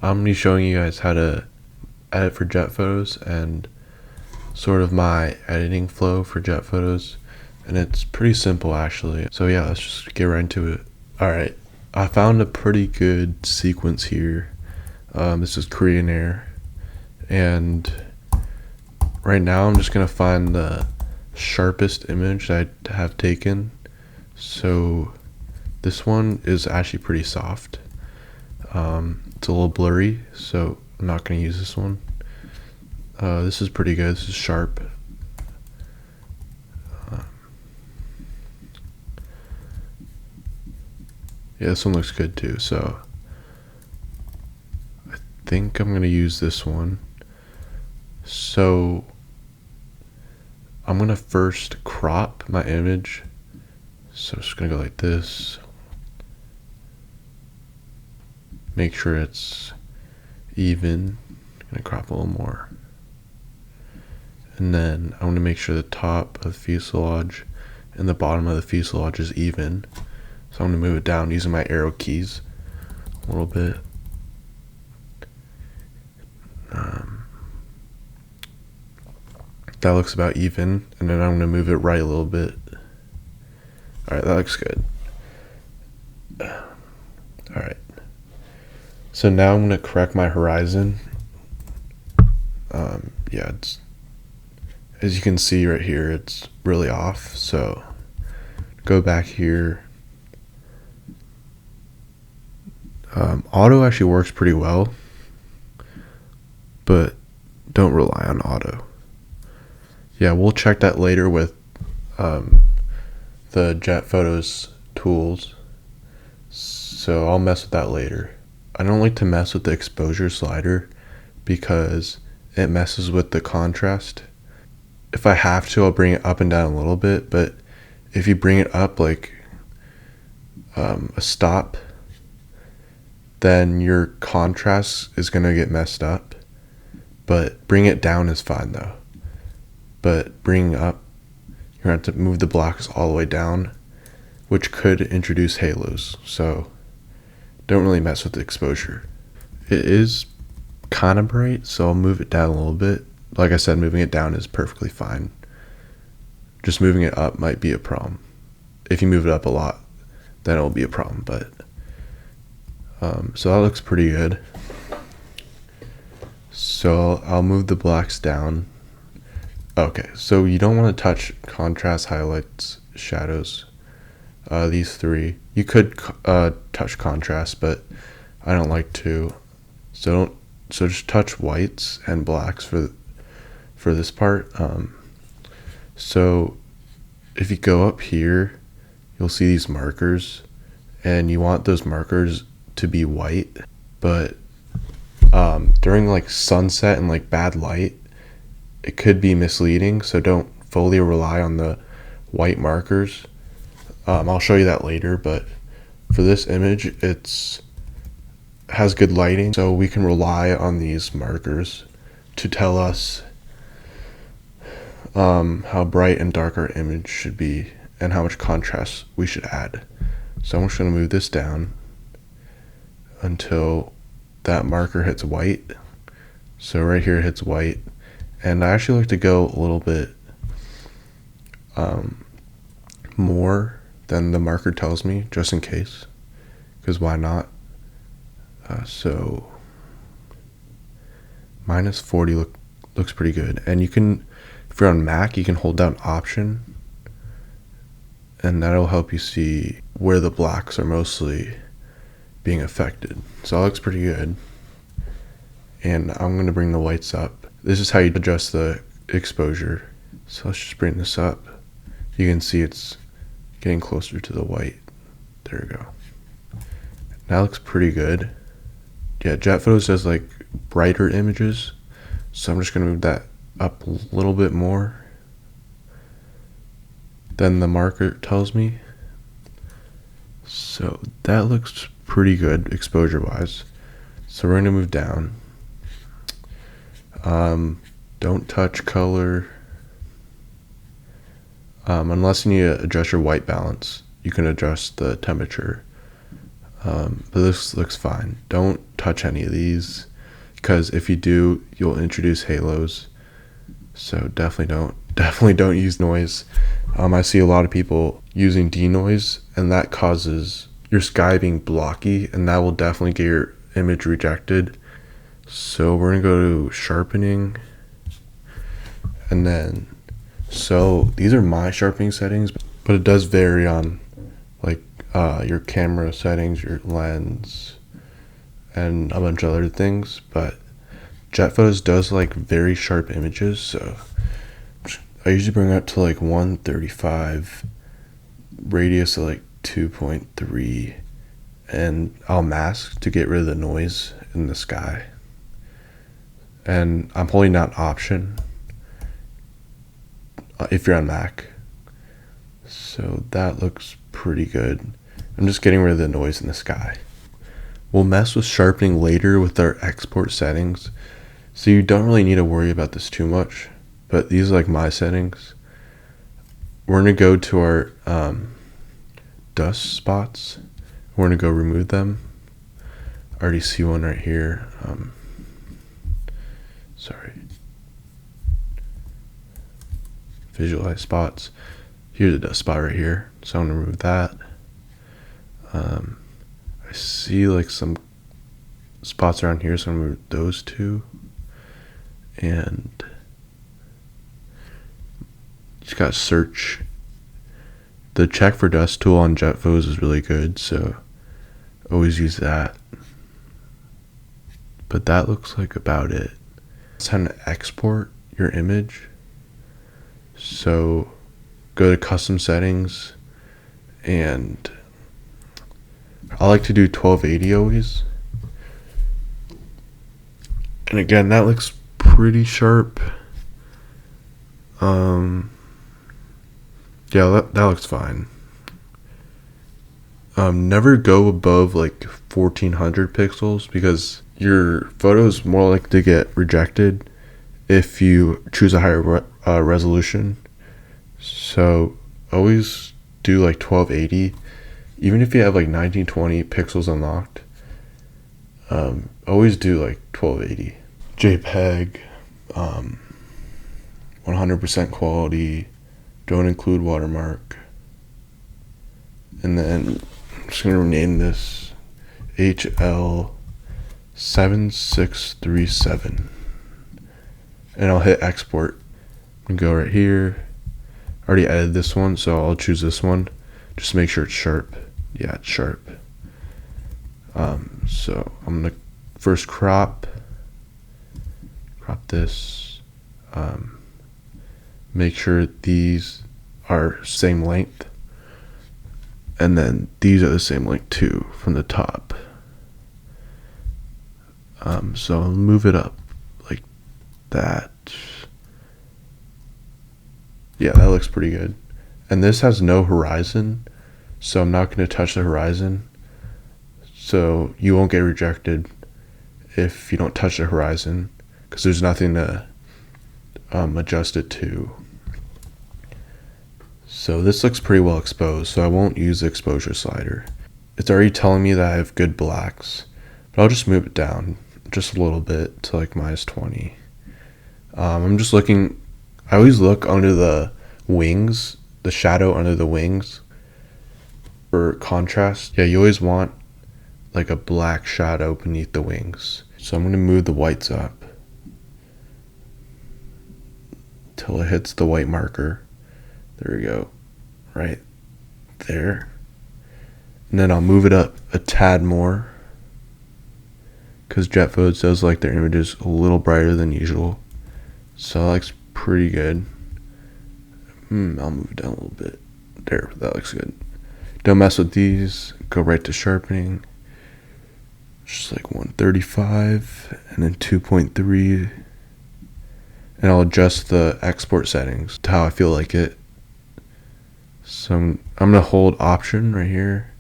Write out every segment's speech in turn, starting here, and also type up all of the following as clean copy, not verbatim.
I'm going to be showing you guys how to edit for Jetphotos and sort of my editing flow for Jetphotos, and it's pretty simple actually. So yeah, let's just get right into it. Alright, I found a pretty good sequence here. This is Korean Air, and right now I'm just going to find the sharpest image I have taken. So this one is actually pretty soft. It's a little blurry, so I'm not going to use this one. This is pretty good. This is sharp. Yeah, this one looks good too. So I think I'm going to use this one. So I'm going to first crop my image. So it's going to go like this. Make sure it's even. I'm going to crop a little more. And then I'm going to make sure the top of the fuselage and the bottom of the fuselage is even. So I'm going to move it down using my arrow keys a little bit. That looks about even. And then I'm going to move it right a little bit. Alright, that looks good. Alright. So now I'm going to correct my horizon. Yeah, it's, as you can see right here, it's really off. So go back here. Auto actually works pretty well, but don't rely on auto. Yeah, we'll check that later with the Jetphotos tools. So I'll mess with that later. I don't like to mess with the exposure slider because it messes with the contrast. If I have to, I'll bring it up and down a little bit, but if you bring it up like a stop, then your contrast is going to get messed up. But bring it down is fine though. But bringing up, you're going to have to move the blacks all the way down, which could introduce halos. So don't really mess with the exposure. It is kind of bright, so I'll move it down a little bit. Like I said, moving it down is perfectly fine. Just moving it up might be a problem. If you move it up a lot, then it'll be a problem. But so that looks pretty good. So I'll move the blacks down. Okay, so you don't want to touch contrast, highlights, shadows. These three. You could touch contrast, but I don't like to. So just touch whites and blacks for this part. So if you go up here, you'll see these markers, and you want those markers to be white. But during like sunset and like bad light, it could be misleading. So don't fully rely on the white markers. I'll show you that later, but for this image, it's has good lighting, so we can rely on these markers to tell us how bright and dark our image should be and how much contrast we should add. So I'm just going to move this down until that marker hits white. So right here it hits white, and I actually like to go a little bit more than the marker tells me, just in case, because why not? So minus 40 looks pretty good. And you can, if you're on Mac, you can hold down Option, and that'll help you see where the blacks are mostly being affected. So that looks pretty good. And I'm going to bring the whites up. This is how you adjust the exposure. So let's just bring this up. You can see it's getting closer to the white. There we go. That looks pretty good. Yeah, Jetphotos does like brighter images, so I'm just going to move that up a little bit more than the marker tells me. So that looks pretty good exposure wise. So we're going to move down. Don't touch color unless you need to adjust your white balance. You can adjust the temperature. But this looks fine. Don't touch any of these, because if you do, you'll introduce halos. So definitely don't use noise. I see a lot of people using denoise, and that causes your sky being blocky, and that will definitely get your image rejected. So we're gonna go to sharpening, and then, so these are my sharpening settings, but it does vary on like your camera settings, your lens, and a bunch of other things. But Jetphotos does like very sharp images, so I usually bring it up to like 135, radius of like 2.3, and I'll mask to get rid of the noise in the sky. And I'm holding down Option if you're on Mac. So that looks pretty good. I'm just getting rid of the noise in the sky. We'll mess with sharpening later with our export settings, so you don't really need to worry about this too much. But these are like my settings. We're gonna go to our dust spots. We're gonna go remove them. I already see one right here. Sorry. Visualize spots. Here's a dust spot right here, so I'm gonna remove that. I see like some spots around here, so I'm gonna remove those two. And just gotta search. The check for dust tool on Jetphotos is really good, so always use that. But that looks like about it. It's time to export your image. So go to custom settings, and I like to do 1280 always. And again, that looks pretty sharp. Yeah, that looks fine. Never go above like 1400 pixels, because your photo is more likely to get rejected if you choose a higher resolution. So always do like 1280, even if you have like 1920 pixels unlocked. Always do like 1280. JPEG, 100% quality, don't include watermark. And then I'm just gonna rename this HL7637, and I'll hit export and go right here. I already edited this one, so I'll choose this one just to make sure it's sharp. Yeah, it's sharp. So I'm gonna first crop this. Make sure these are same length, and then these are the same length too from the top. So I'll move it up like that. Yeah, that looks pretty good. And this has no horizon, so I'm not going to touch the horizon. So you won't get rejected if you don't touch the horizon, because there's nothing to adjust it to. So this looks pretty well exposed, so I won't use the exposure slider. It's already telling me that I have good blacks, but I'll just move it down just a little bit to like -20. I'm just looking, I always look under the wings, the shadow under the wings for contrast. Yeah, you always want like a black shadow beneath the wings. So I'm going to move the whites up till it hits the white marker. There we go, right there. And then I'll move it up a tad more, because Jetphotos does like their images a little brighter than usual. So that looks pretty good. I'll move it down a little bit. There, that looks good. Don't mess with these. Go right to sharpening. Just like 135 and then 2.3. And I'll adjust the export settings to how I feel like it. So I'm going to hold Option right here.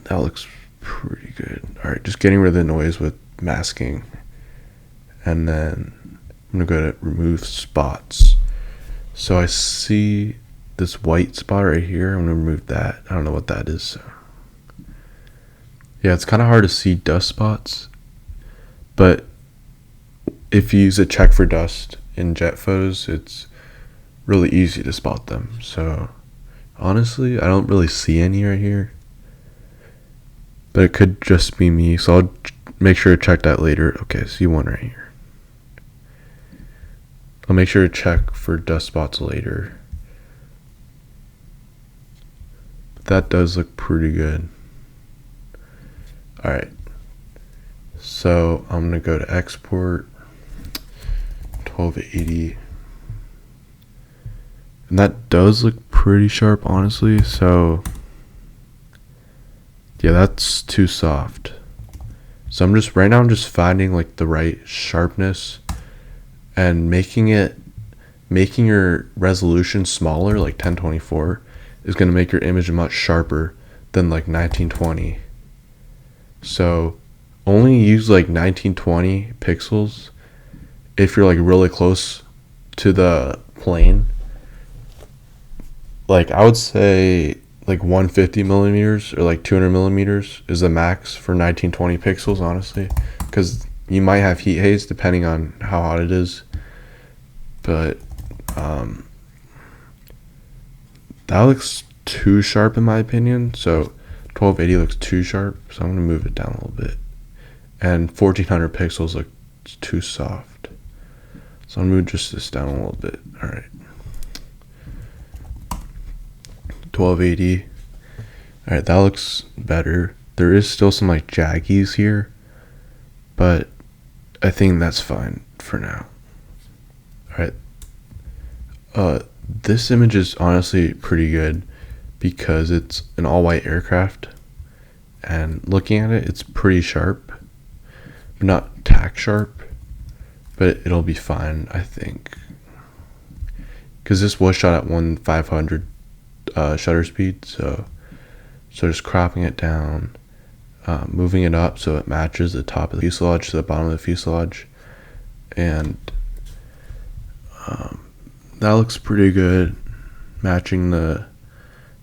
That looks pretty good. Alright, just getting rid of the noise with masking. And then I'm going to go to remove spots. So I see this white spot right here. I'm going to remove that. I don't know what that is. So Yeah, it's kind of hard to see dust spots, but if you use a check for dust in Jetphotos, it's really easy to spot them. So honestly, I don't really see any right here, but it could just be me. So I'll make sure to check that later. Okay, see one right here. I'll make sure to check for dust spots later. But that does look pretty good. Alright, so I'm going to go to export 1280. And that does look pretty sharp, honestly. So yeah, that's too soft. So right now I'm just finding like the right sharpness and making your resolution smaller, like 1024, is going to make your image much sharper than like 1920. So only use like 1920 pixels if you're like really close to the plane. Like I would say like 150 millimeters or like 200 millimeters is the max for 1920 pixels, honestly, because you might have heat haze depending on how hot it is. But that looks too sharp in my opinion. So 1280 looks too sharp, so I'm gonna move it down a little bit. And 1400 pixels looks too soft, so I'm gonna move just this down a little bit. All right, 1280. All right, that looks better. There is still some like jaggies here, but I think that's fine for now. All right, this image is honestly pretty good because it's an all-white aircraft, and looking at it, it's pretty sharp, but not tack sharp, but it'll be fine, I think, because this was shot at 1/500 shutter speed. So just cropping it down, moving it up so it matches the top of the fuselage to the bottom of the fuselage, and that looks pretty good, matching the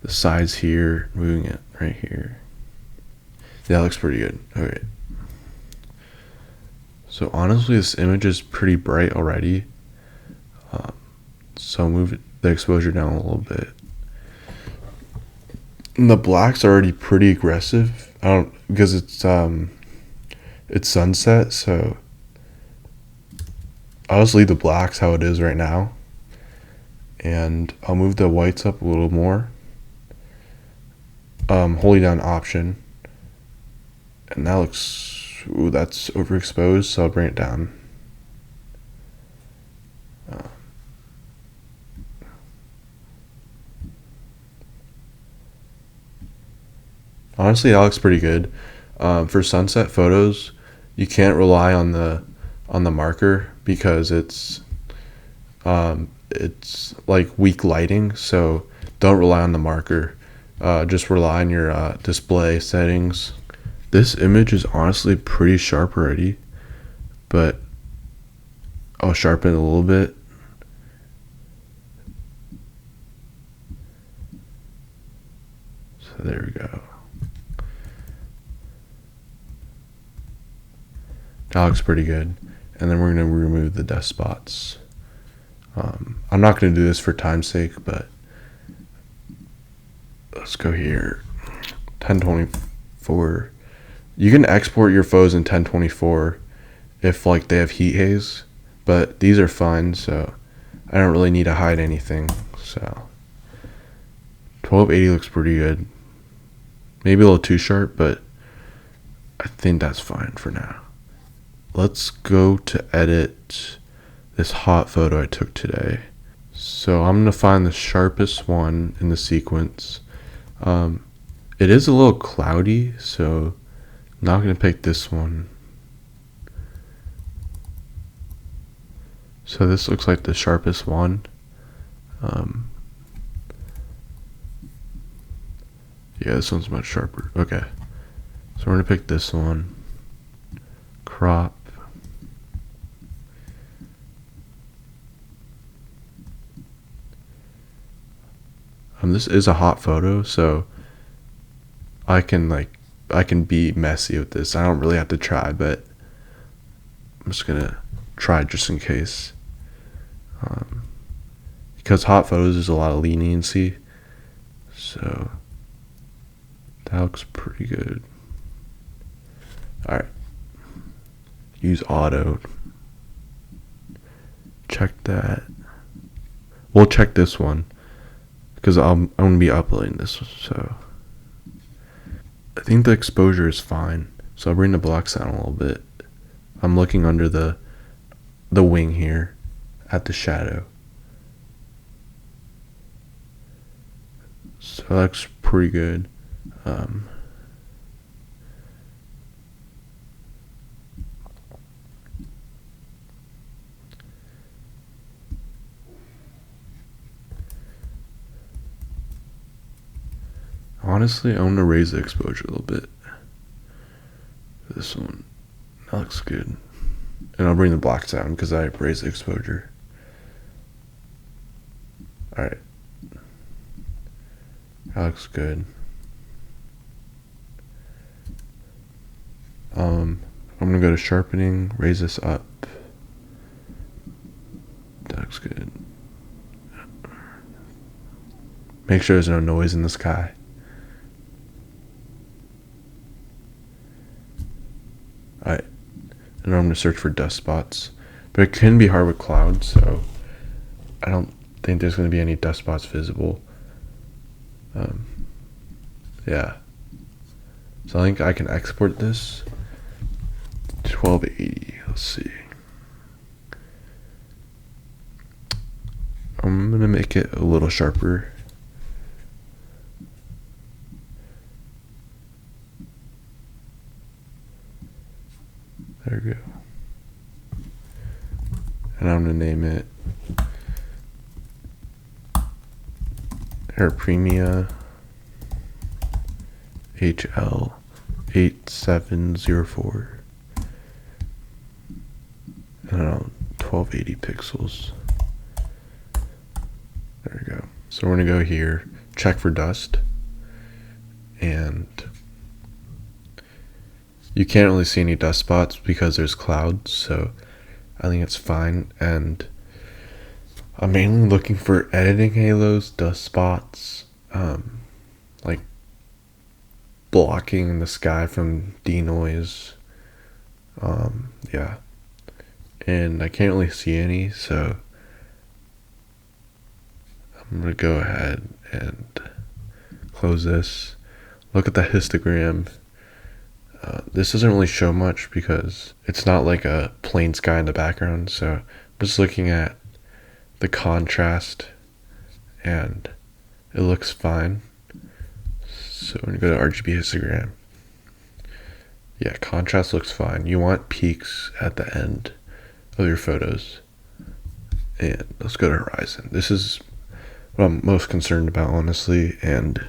sides here, moving it right here. That looks pretty good. Okay, so honestly this image is pretty bright already, so I'll move the exposure down a little bit. And the black's already pretty aggressive. Because it's sunset, so I'll just leave the blacks how it is right now, and I'll move the whites up a little more, holding down Option, and that looks, ooh, that's overexposed, so I'll bring it down. Honestly, that looks pretty good. For sunset photos, you can't rely on the marker because it's like weak lighting. So don't rely on the marker. Just rely on your display settings. This image is honestly pretty sharp already, but I'll sharpen it a little bit. So there we go. That looks pretty good. And then we're going to remove the dust spots. I'm not going to do this for time's sake, but let's go here. 1024. You can export your photos in 1024 if like they have heat haze, but these are fine, so I don't really need to hide anything. So 1280 looks pretty good. Maybe a little too sharp, but I think that's fine for now. Let's go to edit this hot photo I took today. So I'm gonna find the sharpest one in the sequence. It is a little cloudy, so I'm not gonna pick this one. So this looks like the sharpest one. Yeah, this one's much sharper. Okay, so we're gonna pick this one. Crop. This is a hot photo, so I can like I can be messy with this. I don't really have to try, but I'm just gonna try just in case. Because hot photos is a lot of leniency, so that looks pretty good. Alright, use auto. Check that. We'll check this one because I'm gonna be uploading this, so I think the exposure is fine. So I'll bring the blacks down a little bit. I'm looking under the wing here at the shadow. So that looks pretty good. Honestly, I'm gonna raise the exposure a little bit. This one, that looks good. And I'll bring the blacks down because I raised the exposure. Alright. That looks good. I'm gonna go to sharpening, raise this up. That looks good. Make sure there's no noise in the sky. Alright. And I'm gonna search for dust spots. But it can be hard with clouds, so I don't think there's gonna be any dust spots visible. Yeah. So I think I can export this. 1280, let's see. I'm gonna make it a little sharper. There we go. And I'm gonna name it Air Premia HL8704. And around 1280 pixels. There we go. So we're gonna go here, check for dust, and you can't really see any dust spots because there's clouds, so I think it's fine. And I'm mainly looking for editing halos, dust spots, like blocking the sky from denoise. Yeah. And I can't really see any, so I'm gonna go ahead and close this. Look at the histogram. This doesn't really show much because it's not like a plain sky in the background, so I'm just looking at the contrast and it looks fine. So we're gonna go to RGB histogram. Yeah, contrast looks fine. You want peaks at the end of your photos. And let's go to horizon. This is what I'm most concerned about, honestly, and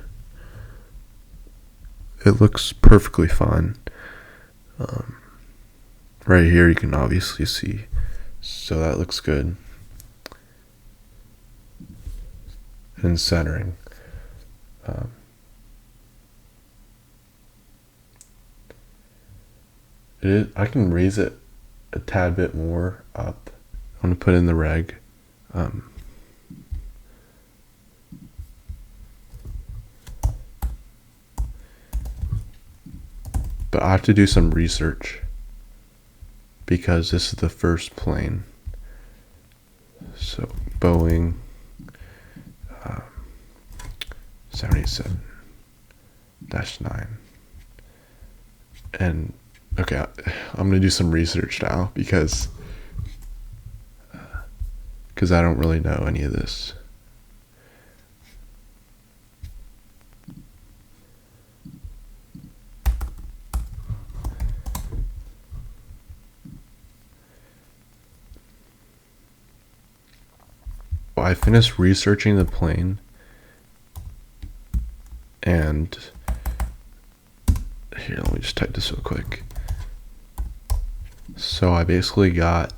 it looks perfectly fine. Right here you can obviously see, so that looks good. And centering. I can raise it a tad bit more up. I'm gonna put in the reg. But I have to do some research because this is the first plane. So Boeing 787-9. And okay, I'm gonna do some research now because I don't really know any of this. I finished researching the plane, and here, let me just type this real quick. So I basically got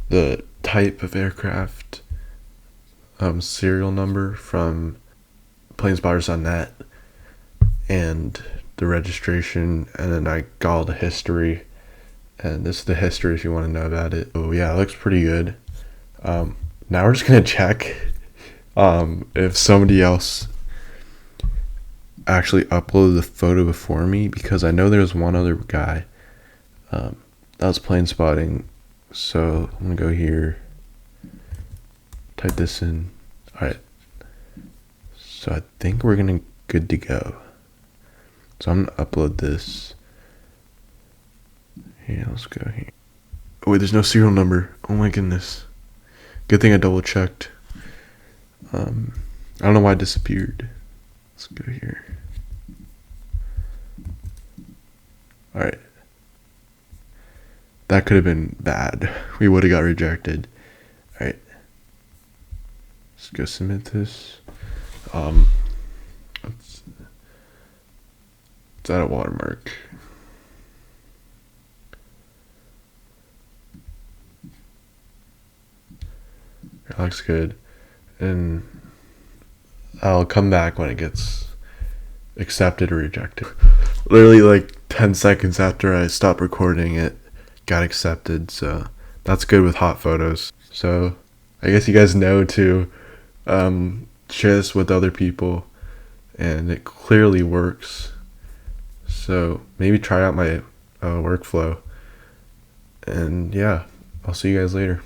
the type of aircraft, serial number from planespotters.net and the registration, and then I got all the history, and this is the history if you want to know about it. Oh yeah, it looks pretty good. Now we're just gonna check if somebody else actually uploaded the photo before me, because I know there's one other guy that was plane spotting. So I'm gonna go here, type this in. Alright, so I think we're gonna good to go. So I'm gonna upload this. Here, let's go here. Oh wait, there's no serial number. Oh my goodness. Good thing I double checked. I don't know why it disappeared. Let's go here. Alright. That could have been bad. We would have got rejected. Alright. Let's go submit this. It's at a watermark. It looks good. And I'll come back when it gets accepted or rejected. Literally like 10 seconds after I stopped recording, it got accepted. So that's good with hot photos. So I guess you guys know to share this with other people, and it clearly works. So maybe try out my workflow. And yeah, I'll see you guys later.